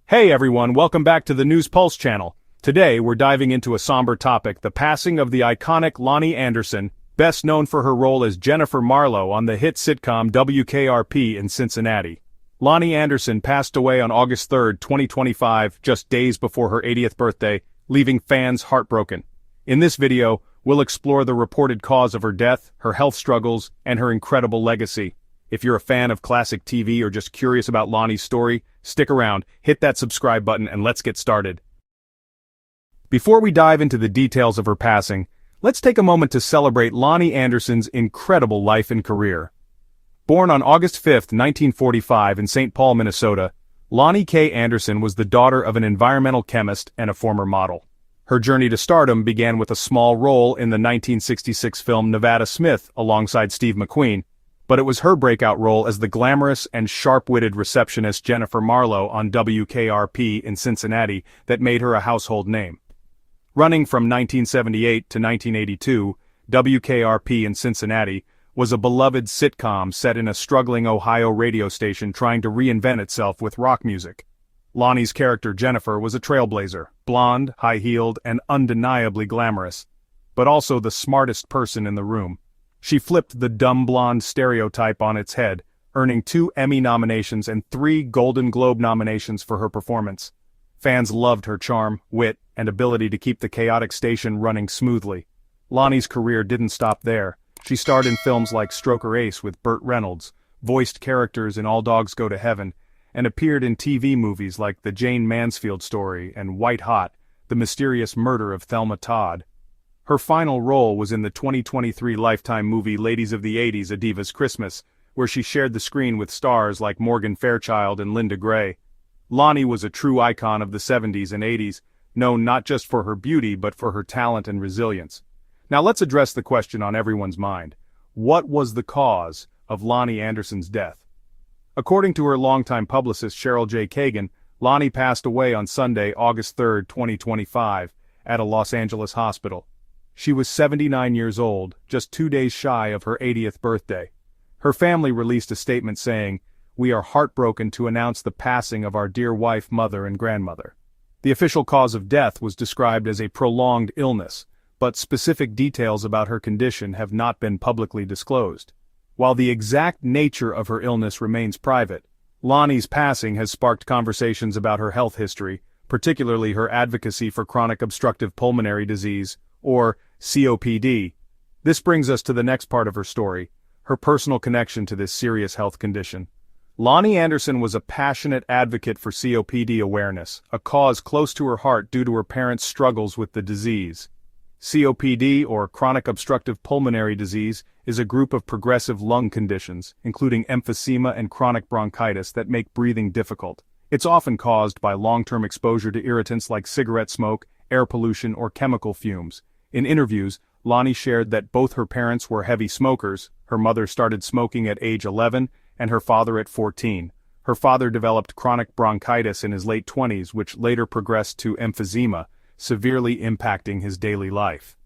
Hey everyone, welcome back to the News Pulse channel. Today we're diving into a somber topic, the passing of the iconic Loni Anderson, best known for her role as Jennifer Marlowe on the hit sitcom WKRP in Cincinnati. Loni Anderson passed away on August 3, 2025, just days before her 80th birthday, leaving fans heartbroken. In this video, we'll explore the reported cause of her death, her health struggles, and her incredible legacy. If you're a fan of classic TV or just curious about Loni's story, stick around, hit that subscribe button, and let's get started. Before we dive into the details of her passing, let's take a moment to celebrate Loni Anderson's incredible life and career. Born on August 5, 1945 in St. Paul, Minnesota, Loni K. Anderson was the daughter of an environmental chemist and a former model. Her journey to stardom began with a small role in the 1966 film Nevada Smith alongside Steve McQueen, but it was her breakout role as the glamorous and sharp-witted receptionist Jennifer Marlowe on WKRP in Cincinnati that made her a household name. Running from 1978 to 1982, WKRP in Cincinnati was a beloved sitcom set in a struggling Ohio radio station trying to reinvent itself with rock music. Loni's character Jennifer was a trailblazer, blonde, high-heeled, and undeniably glamorous, but also the smartest person in the room. She flipped the dumb blonde stereotype on its head, earning 2 Emmy nominations and 3 Golden Globe nominations for her performance. Fans loved her charm, wit, and ability to keep the chaotic station running smoothly. Loni's career didn't stop there. She starred in films like Stroker Ace with Burt Reynolds, voiced characters in All Dogs Go to Heaven, and appeared in TV movies like The Jane Mansfield Story and White Hot, The Mysterious Murder of Thelma Todd. Her final role was in the 2023 Lifetime movie Ladies of the 80s: A Diva's Christmas, where she shared the screen with stars like Morgan Fairchild and Linda Gray. Loni was a true icon of the 70s and 80s, known not just for her beauty but for her talent and resilience. Now let's address the question on everyone's mind. What was the cause of Loni Anderson's death? According to her longtime publicist Cheryl J. Kagan, Loni passed away on Sunday, August 3, 2025, at a Los Angeles hospital. She was 79 years old, just 2 days shy of her 80th birthday. Her family released a statement saying, "We are heartbroken to announce the passing of our dear wife, mother, and grandmother." The official cause of death was described as a prolonged illness, but specific details about her condition have not been publicly disclosed. While the exact nature of her illness remains private, Loni's passing has sparked conversations about her health history, particularly her advocacy for chronic obstructive pulmonary disease, or COPD. This brings us to the next part of her story, her personal connection to this serious health condition. Loni Anderson was a passionate advocate for COPD awareness, a cause close to her heart due to her parents' struggles with the disease. COPD, or chronic obstructive pulmonary disease, is a group of progressive lung conditions, including emphysema and chronic bronchitis that make breathing difficult. It's often caused by long-term exposure to irritants like cigarette smoke, air pollution, or chemical fumes. In interviews, Loni shared that both her parents were heavy smokers. Her mother started smoking at age 11 and her father at 14. Her father developed chronic bronchitis in his late 20s, which later progressed to emphysema, severely impacting his daily life.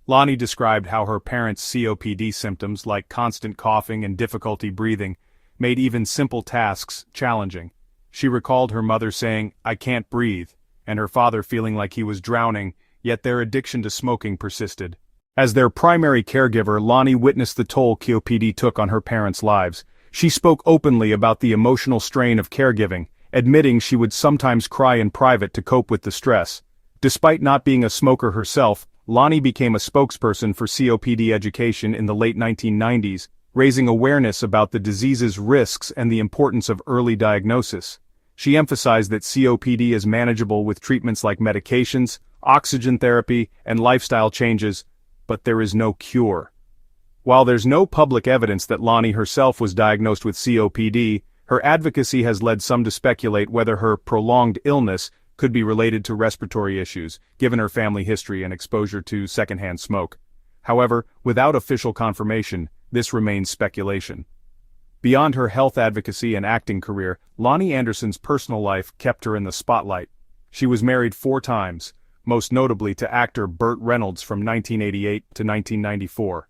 Loni described how her parents' COPD symptoms, like constant coughing and difficulty breathing, made even simple tasks challenging. She recalled her mother saying, "I can't breathe," and her father feeling like he was drowning, yet their addiction to smoking persisted. As their primary caregiver, Loni witnessed the toll COPD took on her parents' lives. She spoke openly about the emotional strain of caregiving, admitting she would sometimes cry in private to cope with the stress. Despite not being a smoker herself, Loni became a spokesperson for COPD education in the late 1990s, raising awareness about the disease's risks and the importance of early diagnosis. She emphasized that COPD is manageable with treatments like medications, oxygen therapy, and lifestyle changes, but there is no cure. While there's no public evidence that Loni herself was diagnosed with COPD, her advocacy has led some to speculate whether her prolonged illness could be related to respiratory issues, given her family history and exposure to secondhand smoke. However, without official confirmation, this remains speculation. Beyond her health advocacy and acting career, Loni Anderson's personal life kept her in the spotlight. She was married 4 times, most notably to actor Burt Reynolds from 1988 to 1994.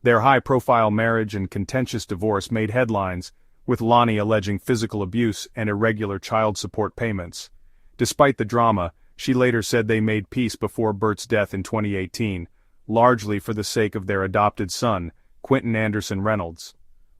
Their high-profile marriage and contentious divorce made headlines, with Loni alleging physical abuse and irregular child support payments. Despite the drama, she later said they made peace before Burt's death in 2018, largely for the sake of their adopted son, Quentin Anderson Reynolds.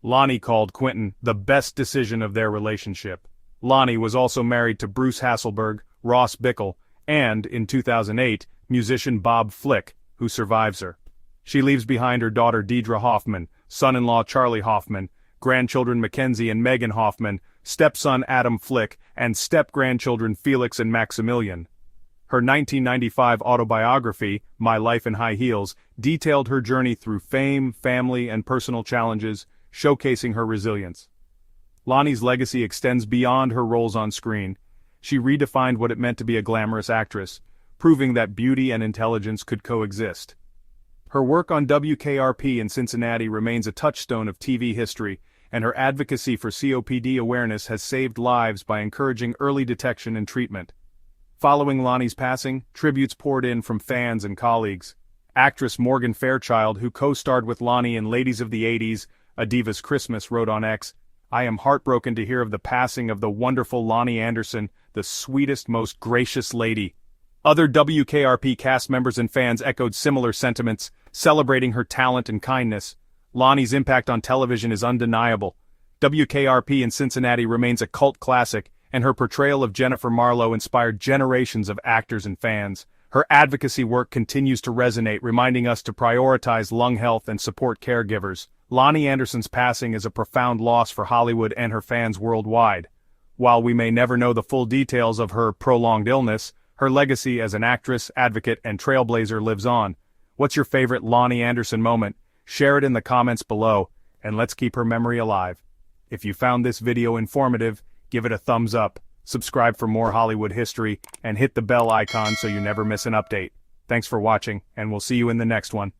Loni called Quentin the best decision of their relationship. Loni was also married to Bruce Hasselberg, Ross Bickle, and, in 2008, musician Bob Flick, who survives her. She leaves behind her daughter Deidre Hoffman, son-in-law Charlie Hoffman, grandchildren Mackenzie and Megan Hoffman, stepson Adam Flick, and step-grandchildren Felix and Maximilian. Her 1995 autobiography, My Life in High Heels, detailed her journey through fame, family, and personal challenges, showcasing her resilience. Loni's legacy extends beyond her roles on screen. She redefined what it meant to be a glamorous actress, proving that beauty and intelligence could coexist. Her work on WKRP in Cincinnati remains a touchstone of TV history, and her advocacy for COPD awareness has saved lives by encouraging early detection and treatment. Following Loni's passing, tributes poured in from fans and colleagues. Actress Morgan Fairchild, who co-starred with Loni in Ladies of the 80s, A Diva's Christmas, wrote on X, "I am heartbroken to hear of the passing of the wonderful Loni Anderson, the sweetest, most gracious lady." Other WKRP cast members and fans echoed similar sentiments, celebrating her talent and kindness. Loni's impact on television is undeniable. WKRP in Cincinnati remains a cult classic, and her portrayal of Jennifer Marlowe inspired generations of actors and fans. Her advocacy work continues to resonate, reminding us to prioritize lung health and support caregivers. Loni Anderson's passing is a profound loss for Hollywood and her fans worldwide. While we may never know the full details of her prolonged illness, her legacy as an actress, advocate, and trailblazer lives on. What's your favorite Loni Anderson moment? Share it in the comments below, and let's keep her memory alive. If you found this video informative, give it a thumbs up, subscribe for more Hollywood history, and hit the bell icon so you never miss an update. Thanks for watching, and we'll see you in the next one.